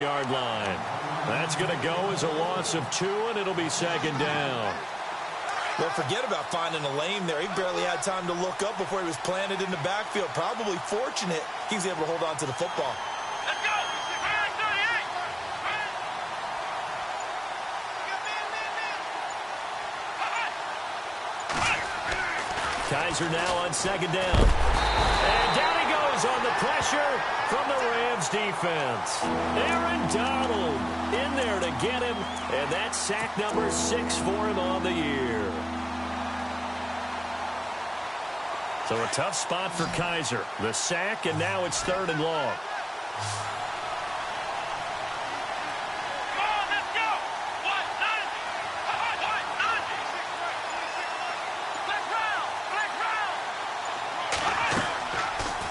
Yard line. That's going to go as a loss of 2, and it'll be second down. Well, forget about finding a lane there. He barely had time to look up before he was planted in the backfield. Probably fortunate he was able to hold on to the football. Let's go! Kaiser now on second down. And down he goes on the pressure from the Rams defense. Aaron Donald in there to get him, and that's sack number 6 for him on the year. So a tough spot for Kaiser. The sack, and now it's 3rd and long.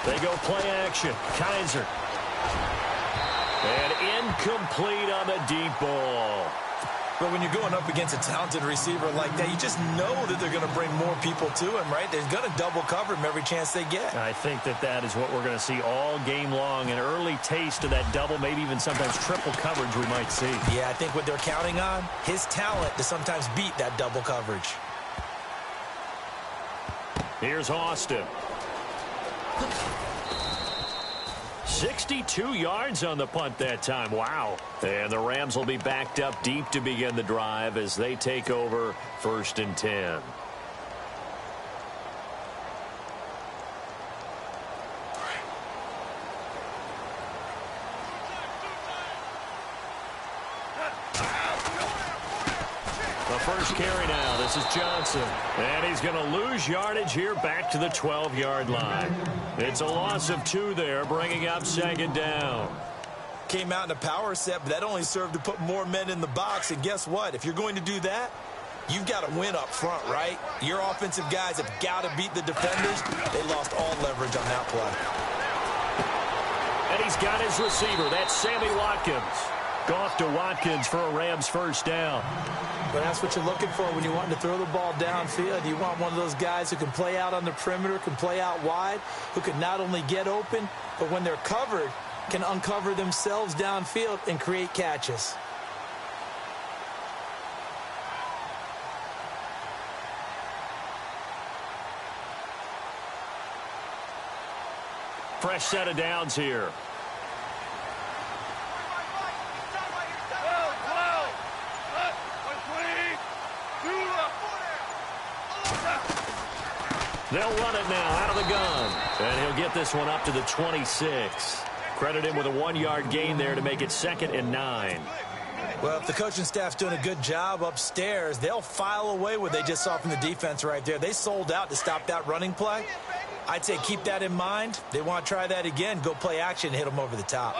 They go play action. Kaiser. And incomplete on the deep ball. But when you're going up against a talented receiver like that, you just know that they're going to bring more people to him, right? They're going to double cover him every chance they get. I think that is what we're going to see all game long. An early taste of that double, maybe even sometimes triple coverage we might see. Yeah, I think what they're counting on, his talent to sometimes beat that double coverage. Here's Austin. 62 yards on the punt that time. Wow. And the Rams will be backed up deep to begin the drive as they take over 1st and 10. The first carry now. This is Johnson. And he's going to lose yardage here back to the 12-yard line. It's a loss of 2 there, bringing up second down. Came out in a power set, but that only served to put more men in the box. And guess what? If you're going to do that, you've got to win up front, right? Your offensive guys have got to beat the defenders. They lost all leverage on that play. And he's got his receiver. That's Sammy Watkins. Off to Watkins for a Rams first down. But that's what you're looking for when you want to throw the ball downfield. You want one of those guys who can play out on the perimeter, can play out wide, who can not only get open, but when they're covered, can uncover themselves downfield and create catches. Fresh set of downs here. They'll run it now out of the gun. And he'll get this one up to the 26. Credit him with a 1-yard gain there to make it 2nd and 9. Well, if the coaching staff's doing a good job upstairs, they'll file away what they just saw from the defense right there. They sold out to stop that running play. I'd say keep that in mind. They want to try that again. Go play action and hit them over the top.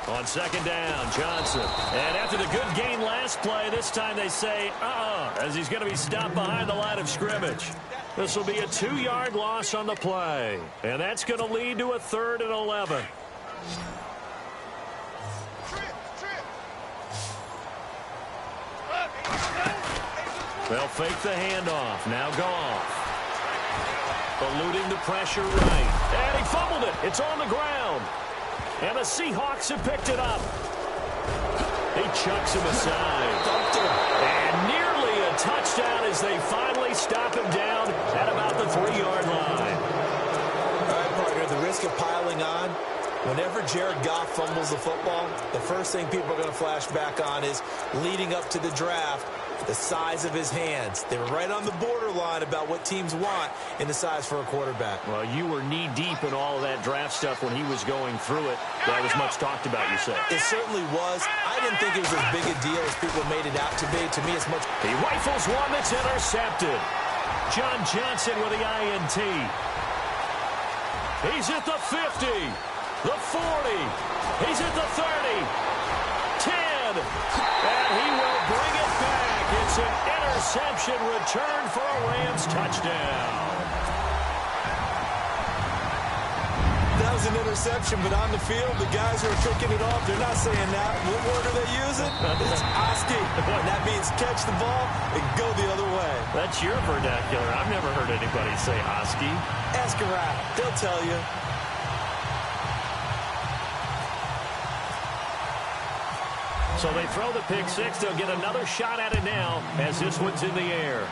On second down, Johnson. And after the good gain last play, this time they say, as he's going to be stopped behind the line of scrimmage. This will be a 2-yard loss on the play. And that's going to lead to a 3rd and 11. They'll fake the handoff. Now Goff. Eluding the pressure right. And he fumbled it. It's on the ground. And the Seahawks have picked it up. He chucks him aside. And nearly a touchdown as they finally stop him down at about the 3-yard line. All right, partner, the risk of piling on. Whenever Jared Goff fumbles the football, the first thing people are going to flash back on is leading up to the draft, the size of his hands. They were right on the borderline about what teams want in the size for a quarterback. Well, you were knee-deep in all of that draft stuff when he was going through it. That was much talked about, you said. It certainly was. I didn't think it was as big a deal as people made it out to be. To me, it's much... He rifles one that's intercepted. John Johnson with the INT. He's at the 50, the 40. He's at the 30, 10, and he will bring it back. It's an interception return for a Rams touchdown. That was an interception, but on the field, the guys who are kicking it off, they're not saying that. What word are they using? It's Oski. And that means catch the ball and go the other way. That's your vernacular. I've never heard anybody say Oski. Ask around. They'll tell you. So they throw the pick six. They'll get another shot at it now as this one's in the air.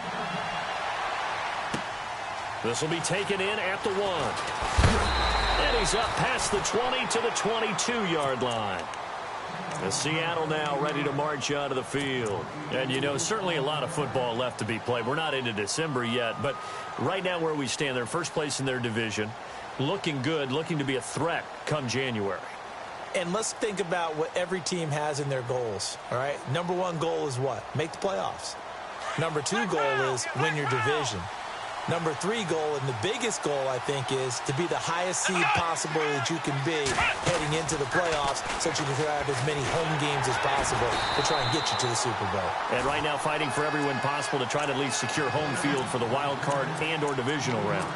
This will be taken in at the 1. And he's up past the 20 to the 22-yard line. And Seattle now ready to march onto the field. And, you know, certainly a lot of football left to be played. We're not into December yet, but right now where we stand, they're first place in their division. Looking good, looking to be a threat come January. And let's think about what every team has in their goals, all right? Number 1 goal is what? Make the playoffs. Number 2 goal is win your division. Number 3 goal, and the biggest goal, I think, is to be the highest seed possible that you can be heading into the playoffs so that you can have as many home games as possible to try and get you to the Super Bowl. And right now fighting for every win possible to try to at least secure home field for the wild card and or divisional round.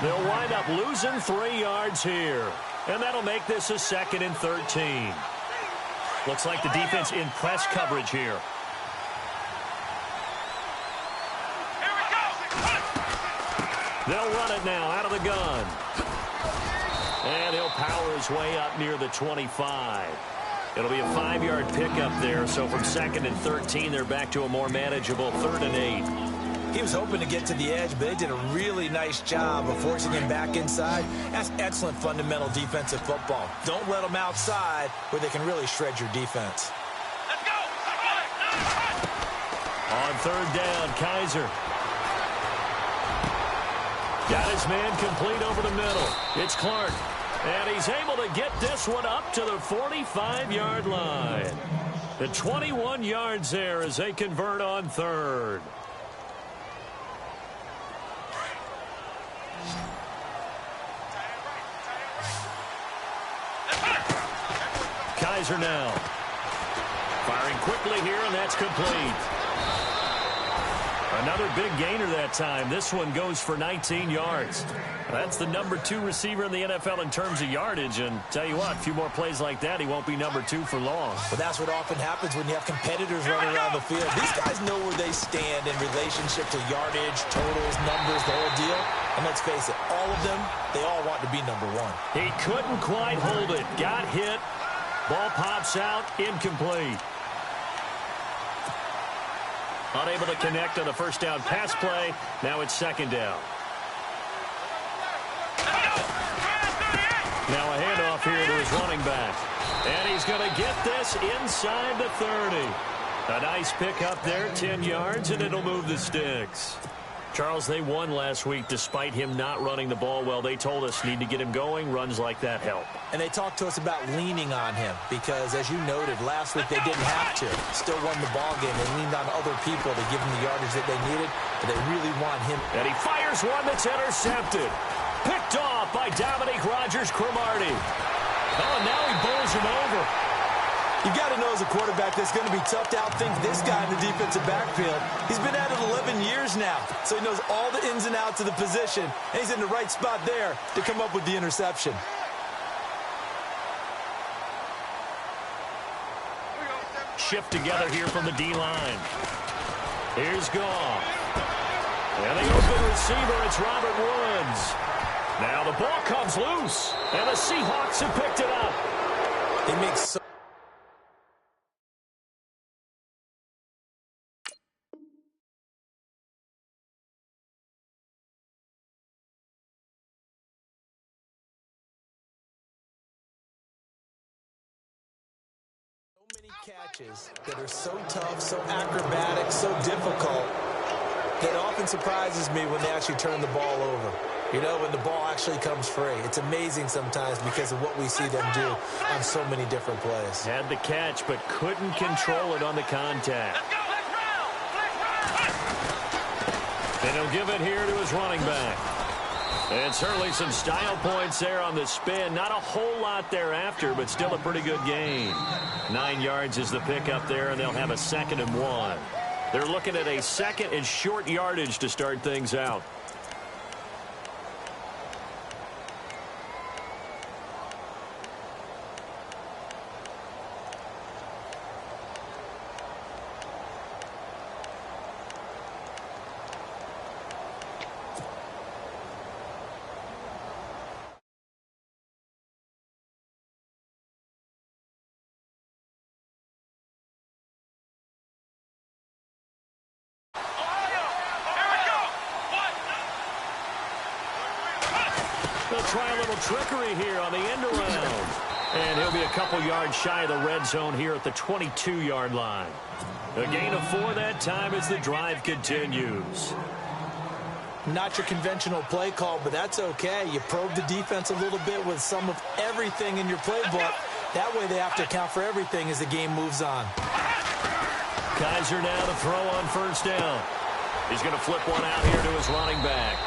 They'll wind up losing 3 yards here. And that'll make this a 2nd and 13. Looks like the defense in press coverage here. They'll run it now out of the gun. And he'll power his way up near the 25. It'll be a 5-yard pickup there. So from 2nd and 13, they're back to a more manageable 3rd and 8. He was hoping to get to the edge, but they did a really nice job of forcing him back inside. That's excellent fundamental defensive football. Don't let them outside where they can really shred your defense. Let's go! On 3rd down, Kaiser. Got his man complete over the middle. It's Clark. And he's able to get this one up to the 45-yard line. The 21 yards there as they convert on 3rd. Kaiser now. Firing quickly here, and that's complete. Another big gainer that time. This one goes for 19 yards. That's the number 2 receiver in the NFL in terms of yardage. And tell you what, a few more plays like that, he won't be number 2 for long. But that's what often happens when you have competitors running around the field. These guys know where they stand in relationship to yardage, totals, numbers, the whole deal. And let's face it, all of them, they all want to be number 1. He couldn't quite hold it. Got hit. Ball pops out, incomplete. Unable to connect on the first down pass play. Now it's 2nd down. Now a handoff here to his running back. And he's going to get this inside the 30. A nice pickup there, 10 yards, and it'll move the sticks. Charles, they won last week despite him not running the ball well. They told us need to get him going. Runs like that help. And they talked to us about leaning on him because, as you noted, last week they didn't have to. Still won the ball game. They leaned on other people to give them the yardage that they needed, but they really want him. And he fires one that's intercepted. Picked off by Dominique Rodgers-Cromartie. Oh, now he bowls him over. You got to know as a quarterback that's going to be tough to outthink this guy in the defensive backfield. He's been at it 11 years now, so he knows all the ins and outs of the position, and he's in the right spot there to come up with the interception. Shift together here from the D-line. Here's Goff. And the open receiver, it's Robert Woods. Now the ball comes loose, and the Seahawks have picked it up. He makes so many catches that are so tough, so acrobatic, so difficult, that often surprises me when they actually turn the ball over. You know, when the ball actually comes free. It's amazing sometimes because of what we see them do on so many different plays. Had the catch, but couldn't control it on the contact. And he'll give it here to his running back. And certainly some style points there on the spin. Not a whole lot thereafter, but still a pretty good gain. 9 yards is the pickup there, and they'll have a 2nd and 1. They're looking at a 2nd and short yardage to start things out. try a little trickery here on the end around. And he'll be a couple yards shy of the red zone here at the 22-yard line. A gain of 4 that time as the drive continues. Not your conventional play call, but that's okay. You probe the defense a little bit with some of everything in your playbook. That way they have to account for everything as the game moves on. Kaiser now to throw on first down. He's going to flip one out here to his running back.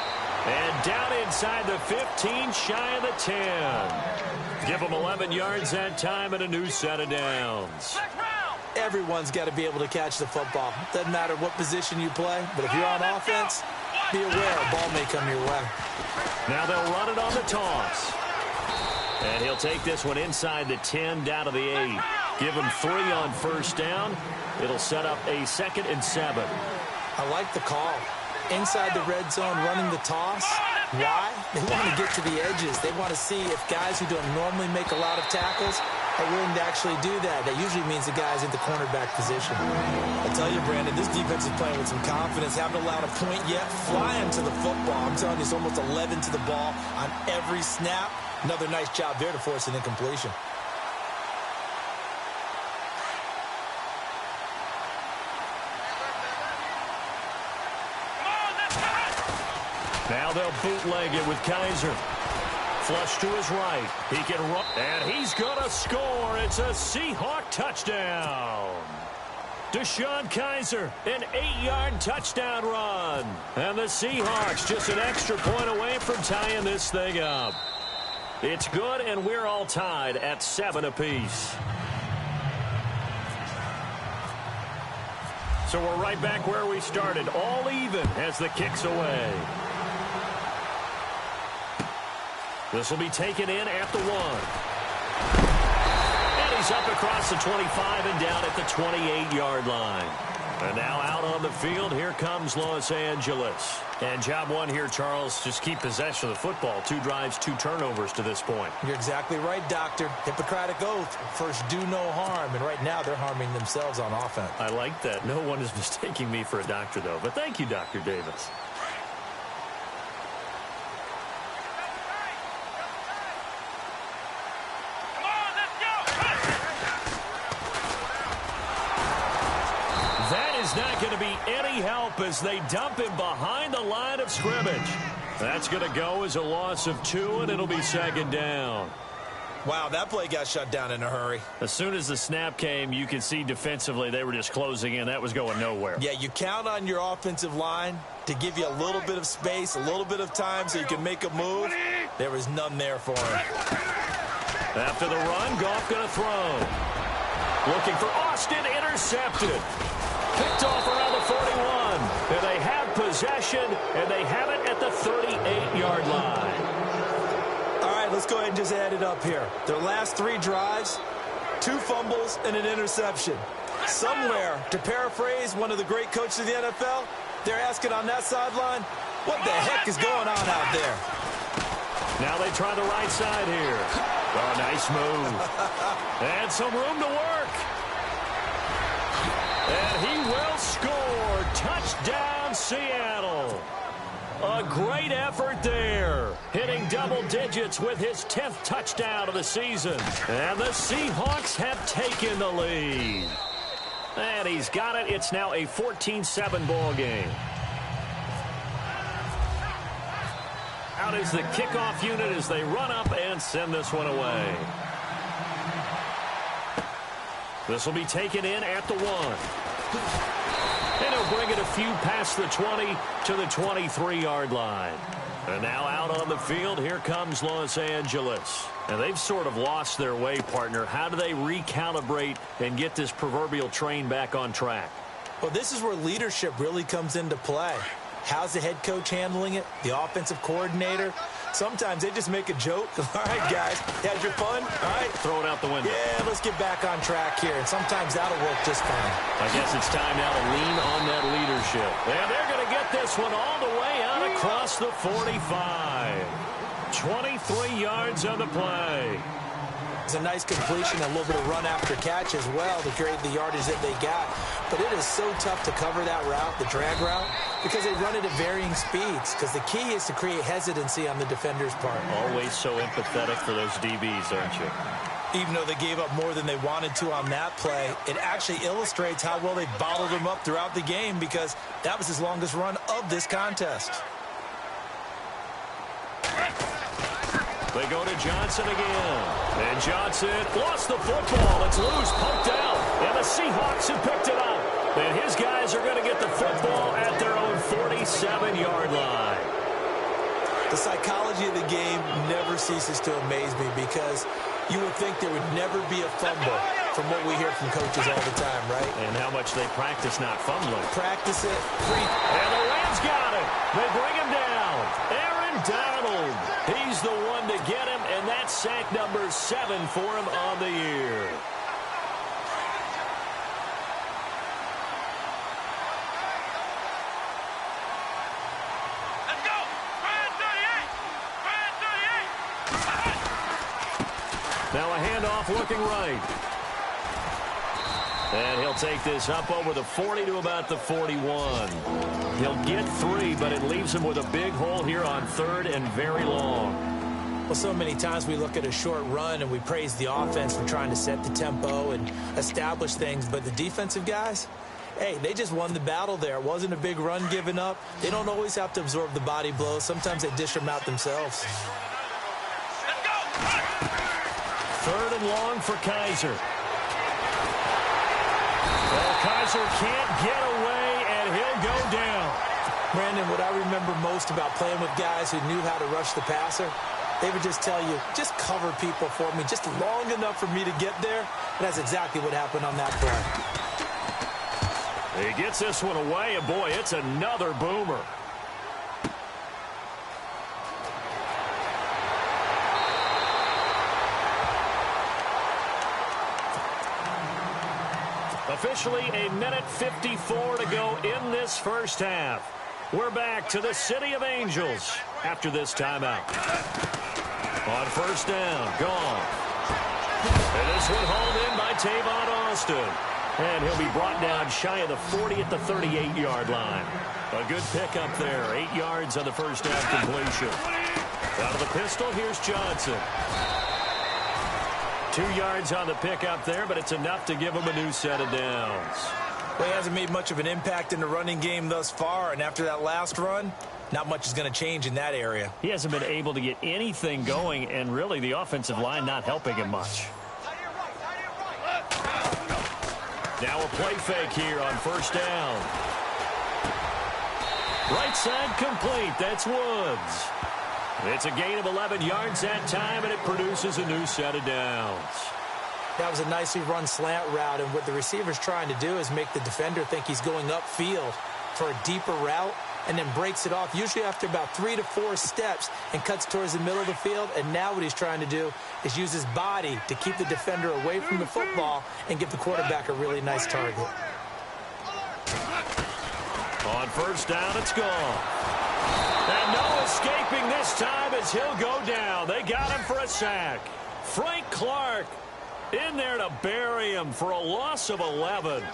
And down inside the 15, shy of the 10. Give him 11 yards that time and a new set of downs. Everyone's got to be able to catch the football. Doesn't matter what position you play, but if you're on offense, be aware a ball may come your way. Now they'll run it on the toss. And he'll take this one inside the 10 down to the 8. Give him 3 on first down. It'll set up a 2nd and 7. I like the call. Inside the red zone, running the toss. Why? They want to get to the edges. They want to see if guys who don't normally make a lot of tackles are willing to actually do that. That usually means the guy's in the cornerback position. I tell you, Brandon, this defense is playing with some confidence. Haven't allowed a point yet. Flying to the football. I'm telling you, it's almost 11 to the ball on every snap. Another nice job there to force an incompletion. Now they'll bootleg it with Kaiser. Flush to his right. He can run, and he's going to score. It's a Seahawk touchdown. Deshaun Kaiser, an 8-yard touchdown run. And the Seahawks just an extra point away from tying this thing up. It's good, and we're all tied at 7 apiece. So we're right back where we started, all even as the kick's away. This will be taken in at the 1. And he's up across the 25 and down at the 28-yard line. And now out on the field, here comes Los Angeles. And job 1 here, Charles, just keep possession of the football. 2 drives, 2 turnovers to this point. You're exactly right, Doctor. Hippocratic oath. First, do no harm. And right now, they're harming themselves on offense. I like that. No one is mistaking me for a doctor, though. But thank you, Dr. Davis. Not going to be any help as they dump him behind the line of scrimmage. That's going to go as a loss of 2, and it'll be 2nd down. Wow, that play got shut down in a hurry. As soon as the snap came, you could see defensively they were just closing in. That was going nowhere. Yeah, you count on your offensive line to give you a little bit of space, a little bit of time so you can make a move. There was none there for him. After the run, Goff going to throw. Looking for Austin, intercepted. Picked off around the 41. And they have possession, and they have it at the 38-yard line. All right, let's go ahead and just add it up here. Their last 3 drives, 2 fumbles and an interception. Somewhere, to paraphrase one of the great coaches of the NFL, they're asking on that sideline, what the heck is going on out there? Now they try the right side here. Oh, nice move. And some room to work. And he will score. Touchdown, Seattle. A great effort there. Hitting double digits with his 10th touchdown of the season. And the Seahawks have taken the lead. And he's got it. It's now a 14-7 ball game. Out is the kickoff unit as they run up and send this one away. This will be taken in at the 1. And he'll bring it a few past the 20 to the 23-yard line. And now out on the field, here comes Los Angeles. And they've sort of lost their way, partner. How do they recalibrate and get this proverbial train back on track? Well, this is where leadership really comes into play. How's the head coach handling it? The offensive coordinator? Sometimes they just make a joke. All right, guys, had your fun? All right. Throw it out the window. Yeah, let's get back on track here. And sometimes that'll work just fine. I guess it's time now to lean on that leadership. And they're going to get this one all the way out across the 45. 23 yards on the play. It's a nice completion, a little bit of run after catch as well to create the yardage that they got. But it is so tough to cover that route, the drag route, because they run it at varying speeds. Because the key is to create hesitancy on the defender's part. Always so empathetic for those DBs, aren't you? Even though they gave up more than they wanted to on that play, it actually illustrates how well they bottled them up throughout the game, because that was his longest run of this contest. They go to Johnson again. And Johnson lost the football. It's loose, poked out. And the Seahawks have picked it up. And his guys are going to get the football at their own 47-yard line. The psychology of the game never ceases to amaze me, because you would think there would never be a fumble from what we hear from coaches all the time, right? And how much they practice not fumbling. Practice it. And the Rams got it. They bring him down. Aaron Donald. He's the one to get him, and that's sack number 7 for him on the year. Let's go. Ryan 38. Now a handoff looking right. And he'll take this up over the 40 to about the 41. He'll get 3, but it leaves him with a big hole here on 3rd and very long. Well, so many times we look at a short run and we praise the offense for trying to set the tempo and establish things, but the defensive guys, hey, they just won the battle there. It wasn't a big run given up. They don't always have to absorb the body blows. Sometimes they dish them out themselves. Let's go. 3rd and long for Kaiser. Well, Kaiser can't get away, and he'll go down. Brandon, what I remember most about playing with guys who knew how to rush the passer, they would just tell you, just cover people for me, just long enough for me to get there. And that's exactly what happened on that play. He gets this one away, and boy, it's another boomer. Officially a minute 54 to go in this first half. We're back to the City of Angels after this timeout. On 1st down, gone. And this one hauled in by Tavon Austin. And he'll be brought down shy of the 40 at the 38-yard line. A good pickup there. 8 yards on the first half completion. Out of the pistol, here's Johnson. 2 yards on the pickup there, but it's enough to give him a new set of downs. Well, he hasn't made much of an impact in the running game thus far, and after that last run, not much is going to change in that area. He hasn't been able to get anything going, and really the offensive line not helping him much. Now a play fake here on 1st down. Right side complete. That's Woods. It's a gain of 11 yards that time, and it produces a new set of downs. That was a nicely run slant route, and what the receiver's trying to do is make the defender think he's going upfield for a deeper route, and then breaks it off, usually after about 3 to 4 steps, and cuts towards the middle of the field. And now what he's trying to do is use his body to keep the defender away from the football and give the quarterback a really nice target. On 1st down, it's gone. And no escaping this time as he'll go down. They got him for a sack. Frank Clark in there to bury him for a loss of 11.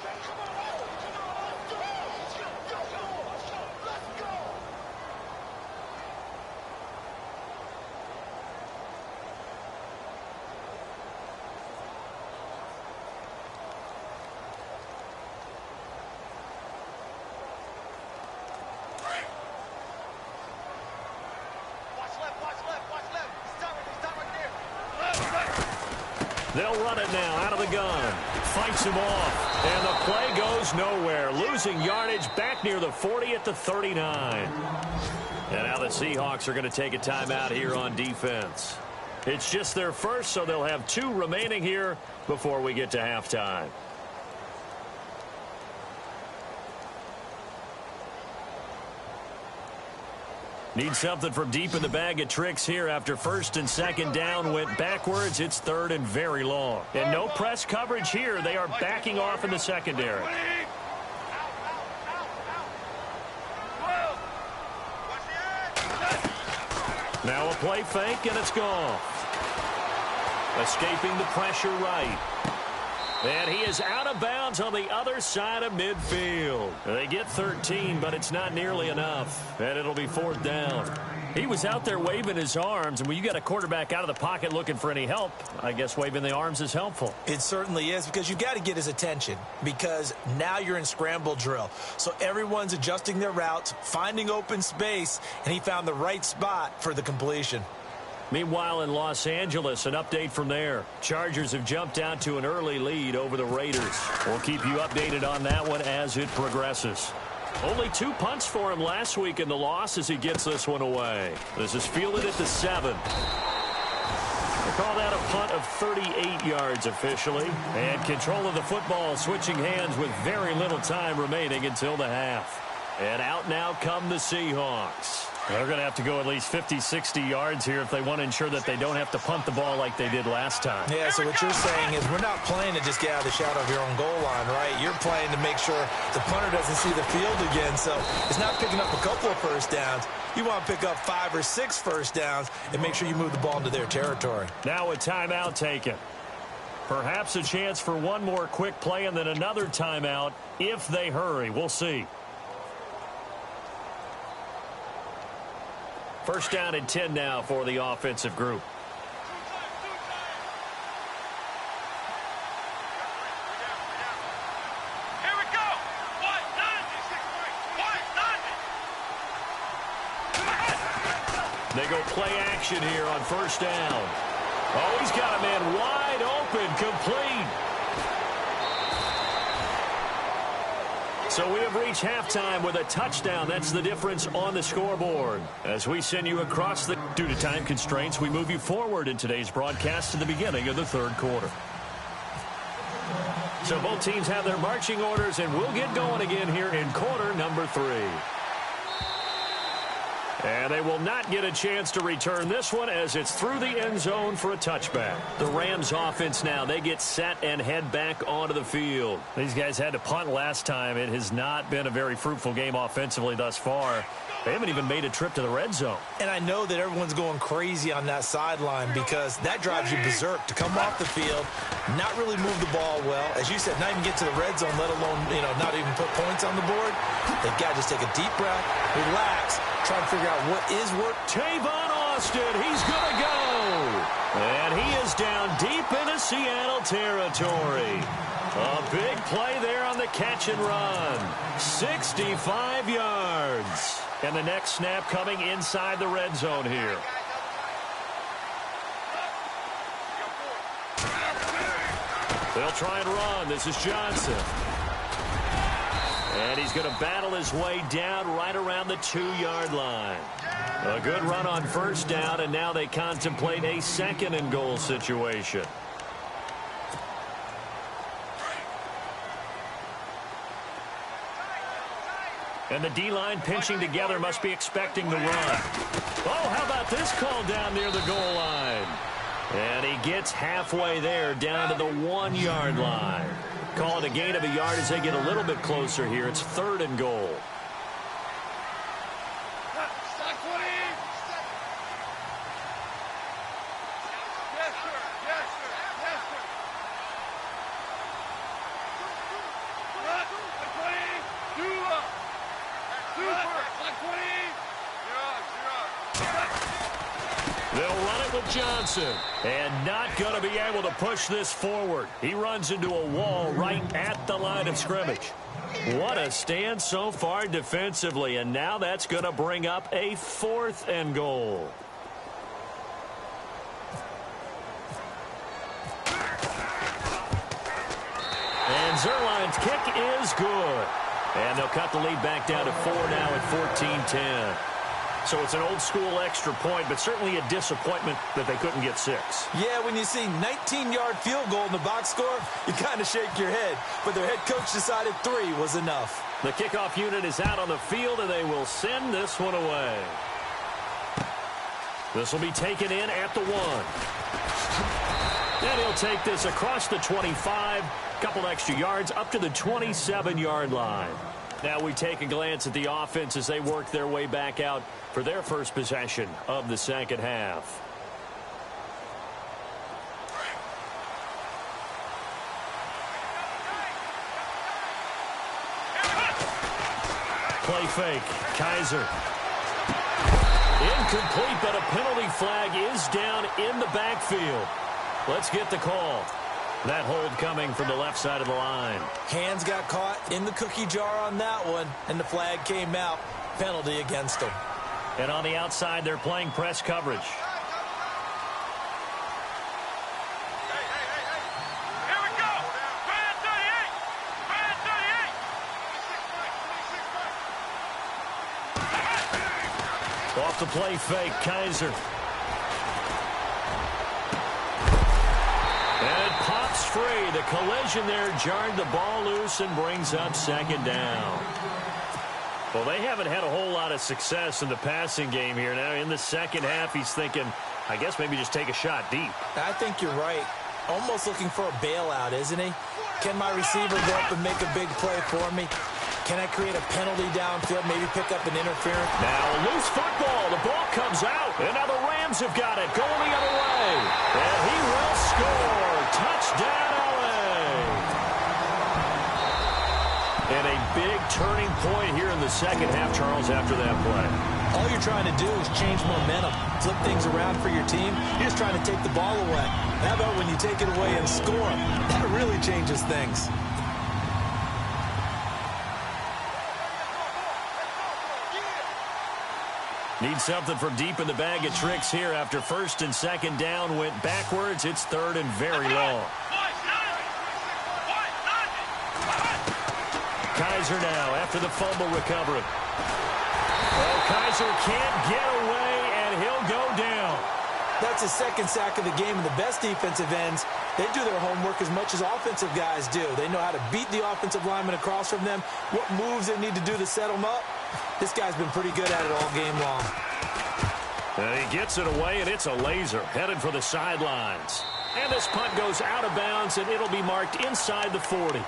They'll run it now out of the gun. Fights him off. And the play goes nowhere. Losing yardage back near the 40 at the 39. And now the Seahawks are going to take a timeout here on defense. It's just their first, so they'll have 2 remaining here before we get to halftime. Need something from deep in the bag of tricks here after 1st and 2nd down went backwards. It's 3rd and very long. And no press coverage here. They are backing off in the secondary. Now a play fake, and it's gone. Escaping the pressure right. And he is out of bounds on the other side of midfield. They get 13, but it's not nearly enough. And it'll be 4th down. He was out there waving his arms, and when you got a quarterback out of the pocket looking for any help, I guess waving the arms is helpful. It certainly is, because you've got to get his attention, because now you're in scramble drill. So everyone's adjusting their routes, finding open space, and he found the right spot for the completion. Meanwhile, in Los Angeles, an update from there. Chargers have jumped out to an early lead over the Raiders. We'll keep you updated on that one as it progresses. Only 2 punts for him last week in the loss as he gets this one away. This is fielded at the 7. They call that a punt of 38 yards officially. And control of the football switching hands with very little time remaining until the half. And out now come the Seahawks. They're going to have to go at least 50, 60 yards here if they want to ensure that they don't have to punt the ball like they did last time. Yeah, so what you're saying is we're not playing to just get out of the shadow of your own goal line, right? You're playing to make sure the punter doesn't see the field again. So it's not picking up a couple of first downs. You want to pick up 5 or 6 first downs and make sure you move the ball into their territory. Now a timeout taken. Perhaps a chance for one more quick play and then another timeout if they hurry. We'll see. First down and 10 now for the offensive group. Here we go. What? 90. They go play action here on first down. Oh, he's got a man wide open, complete. So we have reached halftime with a touchdown. That's the difference on the scoreboard. As we send you across the... Due to time constraints, we move you forward in today's broadcast to the beginning of the 3rd quarter. So both teams have their marching orders, and we'll get going again here in quarter number 3. And they will not get a chance to return this one as it's through the end zone for a touchback. The Rams offense now, they get set and head back onto the field. These guys had to punt last time. It has not been a very fruitful game offensively thus far. They haven't even made a trip to the red zone. And I know that everyone's going crazy on that sideline because that drives you berserk to come off the field, not really move the ball well. As you said, not even get to the red zone, let alone, not even put points on the board. They've got to just take a deep breath, relax, try to figure out what is work. Tavon Austin, he's going to go. And he is down deep into Seattle territory. A big play there on the catch and run. 65 yards. And the next snap coming inside the red zone here. They'll try and run. This is Johnson. And he's going to battle his way down right around the 2-yard line. A good run on first down, and now they contemplate a 2nd and goal situation. And the D-line pinching together must be expecting the run. Oh, how about this call down near the goal line? And he gets halfway there down to the 1-yard line. Call it a gain of a yard as they get a little bit closer here. It's 3rd and goal. They'll run it with Johnson. And not going to be able to push this forward. He runs into a wall right at the line of scrimmage. What a stand so far defensively. And now that's going to bring up a 4th and goal. And Zerline's kick is good. And they'll cut the lead back down to 4 now at 14-10. So it's an old-school extra point, but certainly a disappointment that they couldn't get 6. Yeah, when you see 19-yard field goal in the box score, you kind of shake your head. But their head coach decided 3 was enough. The kickoff unit is out on the field, and they will send this one away. This will be taken in at the 1. And he'll take this across the 25, couple extra yards, up to the 27-yard line. Now we take a glance at the offense as they work their way back out for their first possession of the second half. Play fake. Kaiser. Incomplete, but a penalty flag is down in the backfield. Let's get the call. That hold coming from the left side of the line. Hands got caught in the cookie jar on that one, and the flag came out. Penalty against him. And on the outside, they're playing press coverage. Here we go. Bad 38. Bad 38. Off the play fake, Kaiser. And it pops free. The collision there jarred the ball loose and brings up second down. Well, they haven't had a whole lot of success in the passing game here. Now, in the second half, he's thinking, I guess maybe just take a shot deep. I think you're right. Almost looking for a bailout, isn't he? Can my receiver go up and make a big play for me? Can I create a penalty downfield, maybe pick up an interference? Now, loose football. The ball comes out. And now the Rams have got it. Going the other way. And he will score. Touchdown, LA. And a big turning point here in the second half, Charles, after that play. All you're trying to do is change momentum, flip things around for your team. You're just trying to take the ball away. How about when you take it away and score? That really changes things. Need something from deep in the bag of tricks here after first and second down went backwards. It's third and very long. Kaiser now after the fumble recovery. Oh, Kaiser can't get away, and he'll go down. That's his second sack of the game, and the best defensive ends, they do their homework as much as offensive guys do. They know how to beat the offensive lineman across from them, what moves they need to do to set them up. This guy's been pretty good at it all game long. And he gets it away, and it's a laser headed for the sidelines. And this punt goes out of bounds, and it'll be marked inside the 40.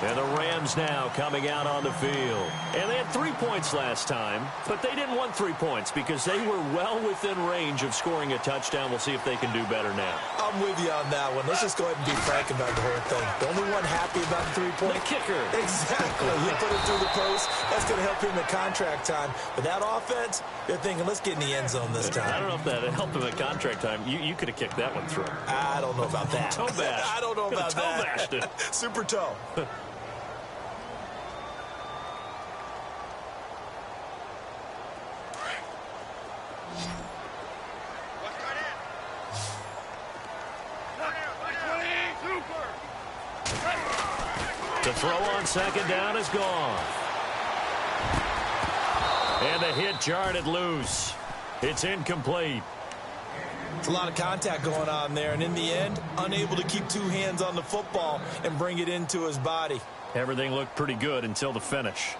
And the Rams now coming out on the field. And they had 3 points last time, but they didn't want 3 points because they were well within range of scoring a touchdown. We'll see if they can do better now. I'm with you on that one. Let's just go ahead and be frank about the whole thing. The only one happy about the 3-point. The kicker. Exactly. He put it through the post. That's going to help him in contract time. But that offense, they're thinking, let's get in the end zone this time. I don't know if that helped him at contract time. You could have kicked that one through. I don't know about that. Toe bash. I don't know about toe that. Bashed it. Super toe. The throw on second down is gone. And the hit jarred it loose. It's incomplete. It's a lot of contact going on there, and in the end, unable to keep two hands on the football and bring it into his body. Everything looked pretty good until the finish.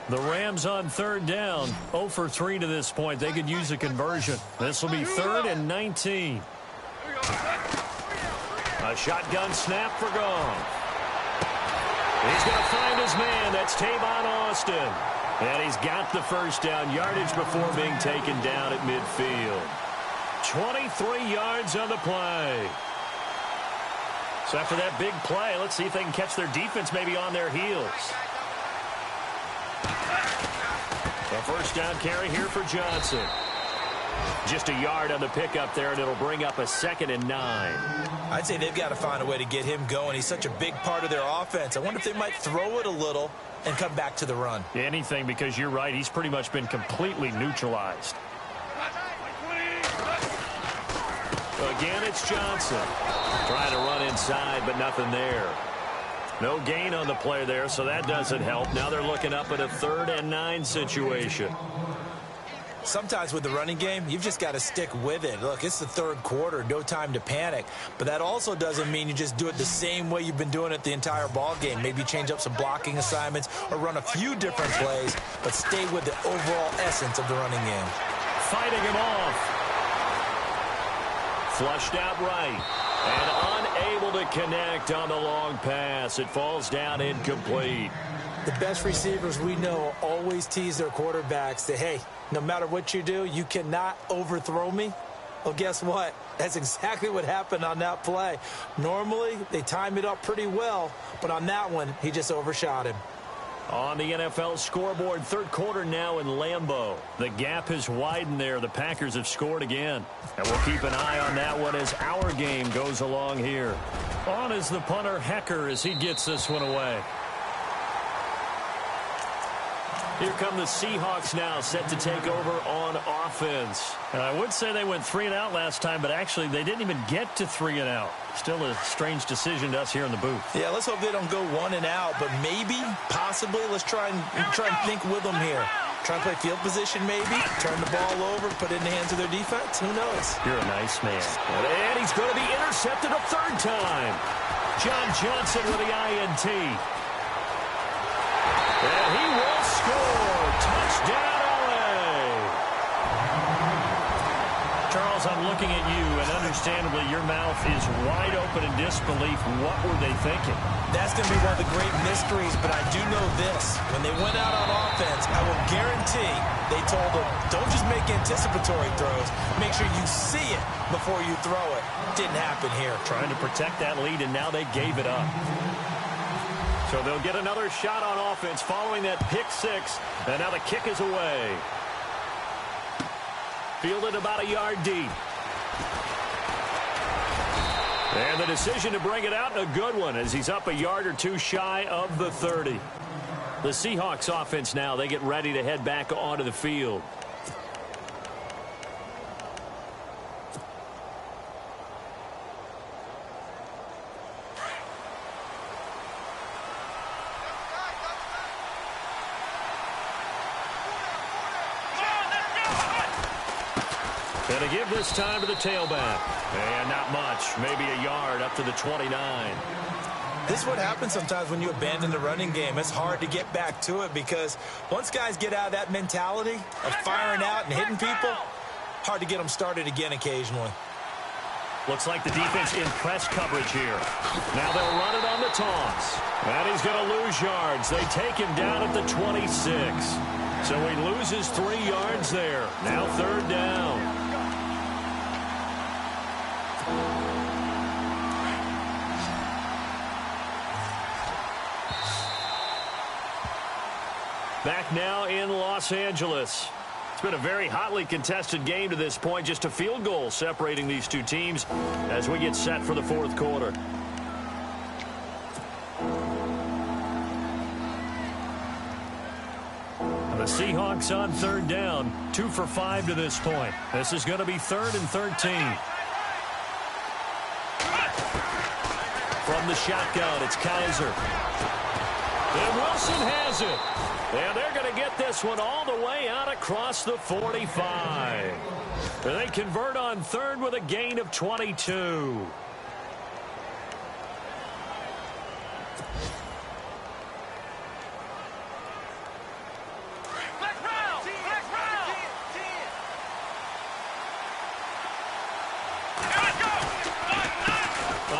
The Rams on third down, 0 for 3 to this point. They could use a conversion. This will be 3rd and 19. A shotgun snap for Goff. He's going to find his man. That's Tavon Austin. And he's got the first down yardage before being taken down at midfield. 23 yards on the play. So after that big play, let's see if they can catch their defense maybe on their heels. A first down carry here for Johnson. Just a yard on the pickup there, and it'll bring up a 2nd and 9. I'd say they've got to find a way to get him going. He's such a big part of their offense. I wonder if they might throw it a little and come back to the run. Anything, because you're right. He's pretty much been completely neutralized. Again, it's Johnson. Trying to run inside, but nothing there. No gain on the play there, so that doesn't help. Now they're looking up at a 3rd and 9 situation. Sometimes with the running game, you've just got to stick with it. Look, it's the 3rd quarter, no time to panic. But that also doesn't mean you just do it the same way you've been doing it the entire ball game. Maybe change up some blocking assignments or run a few different plays, but stay with the overall essence of the running game. Fighting him off. Flushed out right. And unable to connect on the long pass. It falls down incomplete. The best receivers we know always tease their quarterbacks that, hey, no matter what you do, you cannot overthrow me. Well, guess what? That's exactly what happened on that play. Normally, they time it up pretty well, but on that one, he just overshot him. On the NFL scoreboard, third quarter now in Lambeau. The gap has widened there. The Packers have scored again. And we'll keep an eye on that one as our game goes along here. On is the punter, Hecker, as he gets this one away. Here come the Seahawks now, set to take over on offense. And I would say they went 3 and out last time, but actually they didn't even get to 3 and out. Still a strange decision to us here in the booth. Yeah, let's hope they don't go 1 and out, but maybe, possibly, let's try and think with them here. Try and play field position maybe, turn the ball over, put it in the hands of their defense. Who knows? You're a nice man. And he's going to be intercepted a third time. John Johnson with the INT. And he will score. Touchdown, LA. Charles, I'm looking at you, and understandably, your mouth is wide open in disbelief. What were they thinking? That's going to be one of the great mysteries, but I do know this. When they went out on offense, I will guarantee they told them, don't just make anticipatory throws. Make sure you see it before you throw it. Didn't happen here. Trying to protect that lead, and now they gave it up. So they'll get another shot on offense following that pick six. And now the kick is away. Fielded about a yard deep. And the decision to bring it out, a good one, as he's up a yard or two shy of the 30. The Seahawks offense now, they get ready to head back onto the field. And to give this time to the tailback. And not much. Maybe a yard up to the 29. This is what happens sometimes when you abandon the running game. It's hard to get back to it because once guys get out of that mentality of firing out and hitting people, hard to get them started again occasionally. Looks like the defense in press coverage here. Now they'll run it on the toss. And he's going to lose yards. They take him down at the 26. So he loses 3 yards there. Now third down. Back now in Los Angeles. It's been a very hotly contested game to this point. Just a field goal separating these two teams as we get set for the fourth quarter. The Seahawks on third down. 2 for 5 to this point. This is going to be 3rd and 13. From the shotgun, it's Kaiser. And Wilson has it. And they're going to get this one all the way out across the 45. And they convert on third with a gain of 22.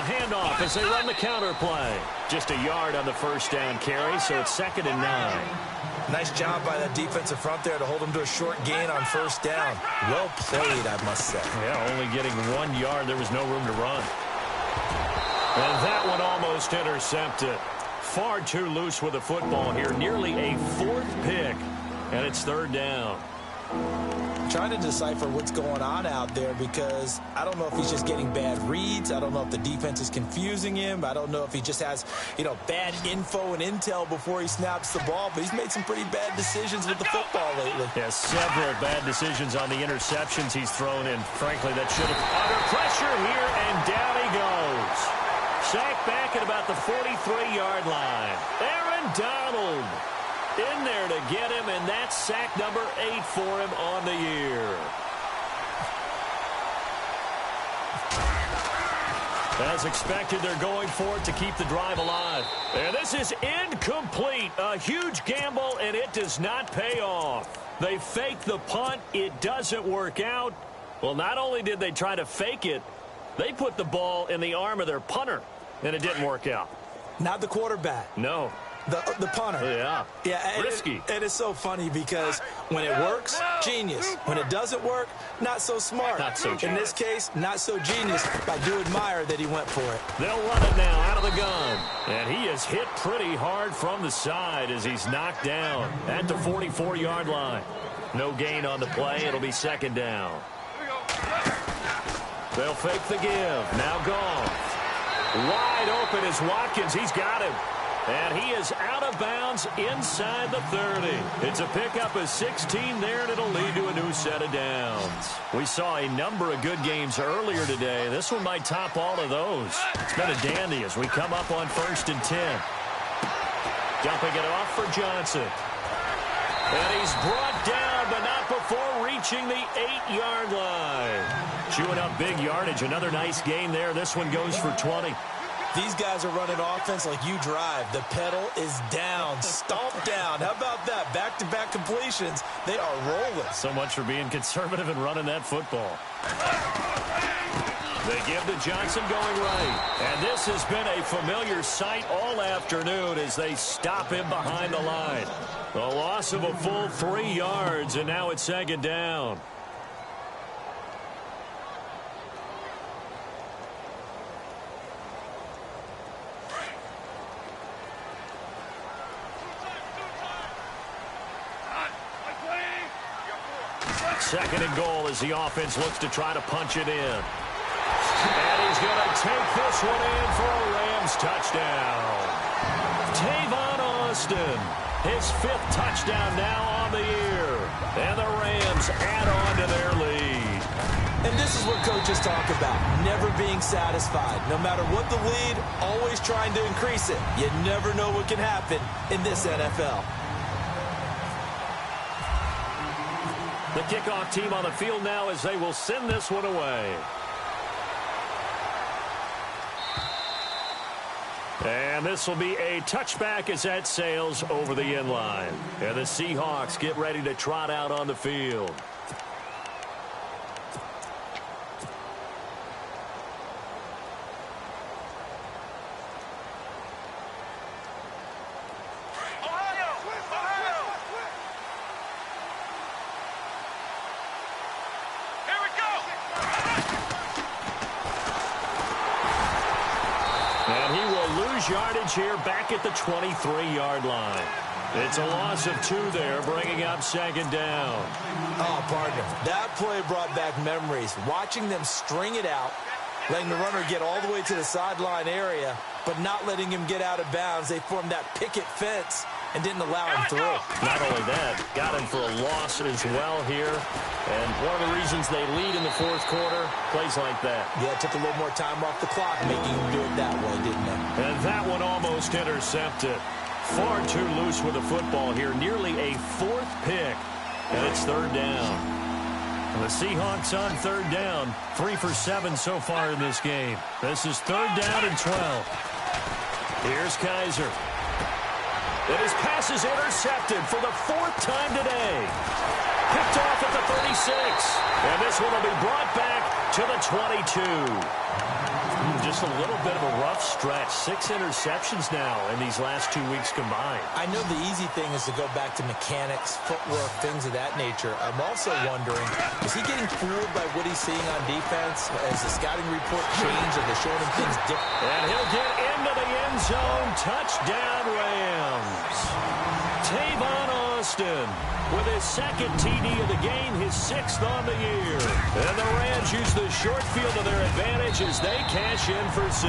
Handoff as they run the counter play. Just a yard on the first down carry, so it's 2nd and 9. Nice job by that defensive front there to hold them to a short gain on first down. Well played, I must say. Yeah, only getting 1 yard. There was no room to run. And that one almost intercepted. Far too loose with the football here. Nearly a 4th pick, and it's 3rd down. Trying to decipher what's going on out there because I don't know if he's just getting bad reads. I don't know if the defense is confusing him. I don't know if he just has, bad info and intel before he snaps the ball. But he's made some pretty bad decisions with the football lately. Yeah, several bad decisions on the interceptions he's thrown in. Frankly, that should have under pressure here, and down he goes. Sacked back at about the 43-yard line. Aaron Donald in there to get him, and that's sack number 8 for him on the year. As expected, they're going for it to keep the drive alive. And this is incomplete. A huge gamble, and it does not pay off. They fake the punt. It doesn't work out. Well, not only did they try to fake it, they put the ball in the arm of their punter, and it didn't work out. Not the quarterback. No. The punter. Yeah. Yeah. Risky. And it's so funny because when it works, genius. When it doesn't work, not so smart. Not so genius. In this case, not so genius. I do admire that he went for it. They'll run it now out of the gun. And he is hit pretty hard from the side as he's knocked down at the 44-yard line. No gain on the play. It'll be second down. They'll fake the give. Now Goff. Wide open is Watkins. He's got him. And he is out of bounds inside the 30. It's a pickup of 16 there, and it'll lead to a new set of downs. We saw a number of good games earlier today. This one might top all of those. It's been a dandy as we come up on 1st and 10. Dumping it off for Johnson. And he's brought down, but not before reaching the 8-yard line. Chewing up big yardage. Another nice gain there. This one goes for 20. These guys are running offense like you drive. The pedal is down, stomped down. How about that? Back-to-back completions. They are rolling. So much for being conservative and running that football. They give to Johnson going right. And this has been a familiar sight all afternoon as they stop him behind the line. The loss of a full 3 yards, and now it's second down. Second and goal as the offense looks to try to punch it in. And he's going to take this one in for a Rams touchdown. Tavon Austin, his 5th touchdown now on the year. And the Rams add on to their lead. And this is what coaches talk about, never being satisfied. No matter what the lead, always trying to increase it. You never know what can happen in this NFL. The kickoff team on the field now as they will send this one away. And this will be a touchback as that sails over the end line. And the Seahawks get ready to trot out on the field. Yardage here back at the 23-yard line. It's a loss of 2 there, bringing up second down. Oh, partner, that play brought back memories. Watching them string it out, letting the runner get all the way to the sideline area, but not letting him get out of bounds. They formed that picket fence and didn't allow him through. Not only that, got him for a loss as well here. And one of the reasons they lead in the 4th quarter, plays like that. Yeah, it took a little more time off the clock, making him do it that way, didn't it? And that one almost intercepted. Far too loose with the football here. Nearly a 4th pick. And it's 3rd down. And the Seahawks on 3rd down. 3 for 7 so far in this game. This is 3rd down and 12. Here's Kaiser. And his pass is intercepted for the 4th time today. Picked off at the 36. And this one will be brought back to the 22. Just a little bit of a rough stretch. 6 interceptions now in these last 2 weeks combined. I know the easy thing is to go back to mechanics, footwork, things of that nature. I'm also wondering, is he getting fooled by what he's seeing on defense? As the scouting report changed, are they showing him things different? And he'll get into the end zone. Touchdown, Rams. Tavon Austin with his 2nd TD of the game, his 6th on the year. And the Rams use the short field to their advantage as they cash in for 6.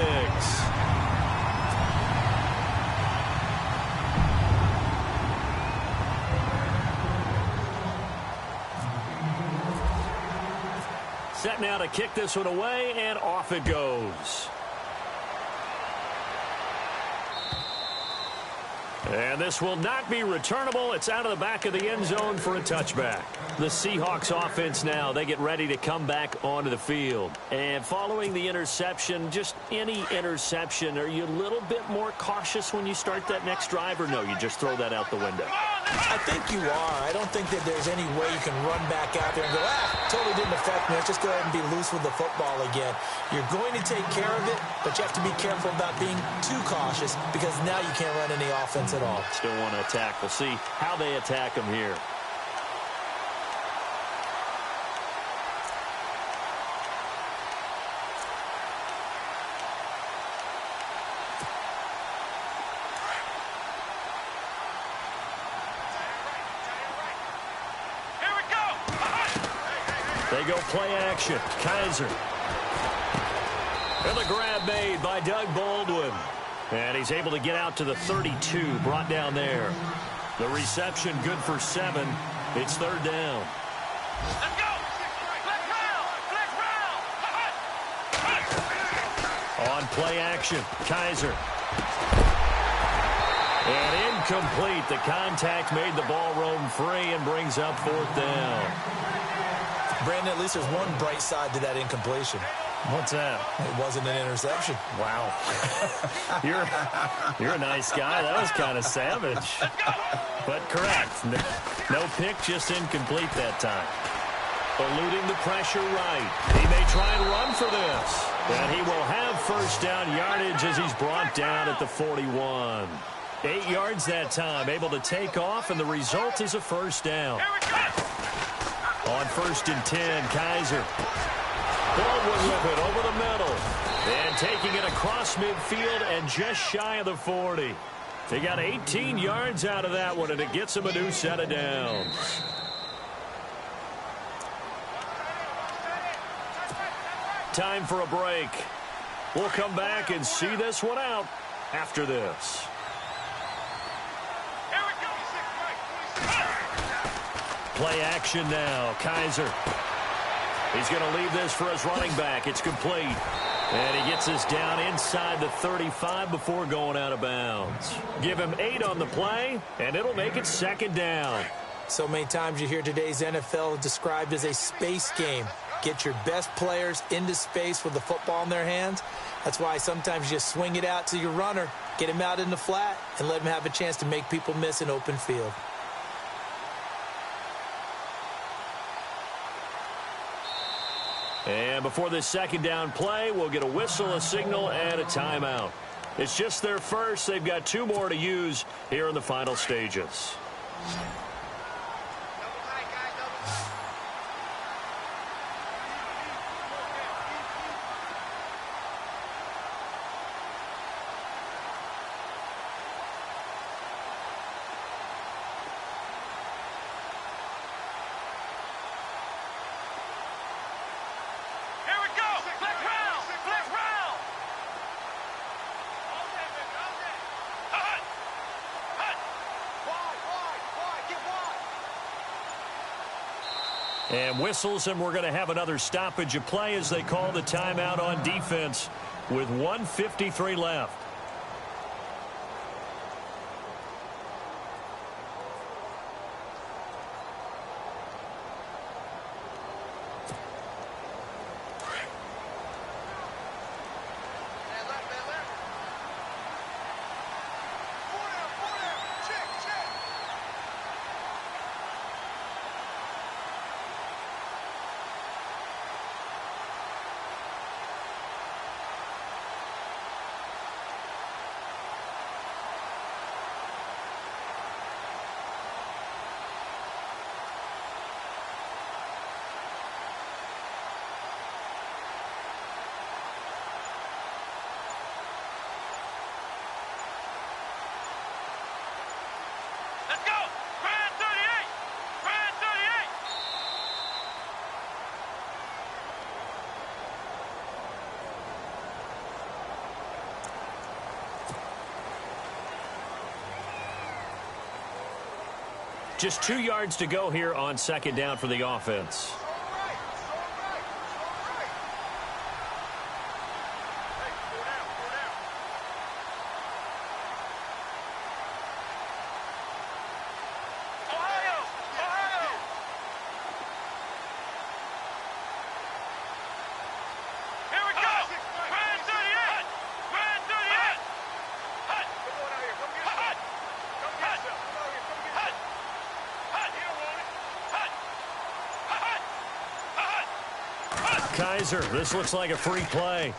Set now to kick this one away, and off it goes. And this will not be returnable. It's out of the back of the end zone for a touchback. The Seahawks offense now, they get ready to come back onto the field. And following the interception, just any interception, are you a little bit more cautious when you start that next drive, or no, you just throw that out the window? I think you are. I don't think that there's any way you can run back out there and go, totally didn't affect me. Let's just go ahead and be loose with the football again. You're going to take care of it, but you have to be careful about being too cautious because now you can't run any offense at all. Still want to attack. We'll see how they attack him here. They go play action. Kaiser. And the grab made by Doug Baldwin. And he's able to get out to the 32, brought down there. The reception good for 7. It's third down. Let's go! Flex round! On play action, Kaiser. And incomplete. The contact made the ball roam free and brings up fourth down. Brandon, at least there's one bright side to that incompletion. What's that? It wasn't an interception. Wow. You're a nice guy. That was kind of savage. But correct. No pick, just incomplete that time. Eluding the pressure right. He may try and run for this. And he will have first down yardage as he's brought down at the 41. 8 yards that time, able to take off, and the result is a first down. On 1st and 10, Kaiser. Baldwin with it over the middle. And taking it across midfield and just shy of the 40. They got 18 yards out of that one, and it gets them a new set of downs. Time for a break. We'll come back and see this one out after this. Play action now. Kaiser. He's going to leave this for his running back. It's complete. And he gets us down inside the 35 before going out of bounds. Give him 8 on the play, and it'll make it second down. So many times you hear today's NFL described as a space game. Get your best players into space with the football in their hands. That's why sometimes you just swing it out to your runner, get him out in the flat, and let him have a chance to make people miss an open field. And before this second down play, we'll get a whistle, a signal, and a timeout. It's just their first. They've got 2 more to use here in the final stages. And whistles, and we're going to have another stoppage of play as they call the timeout on defense with 1:53 left. Just 2 yards to go here on second down for the offense. Kaiser, this looks like a free play.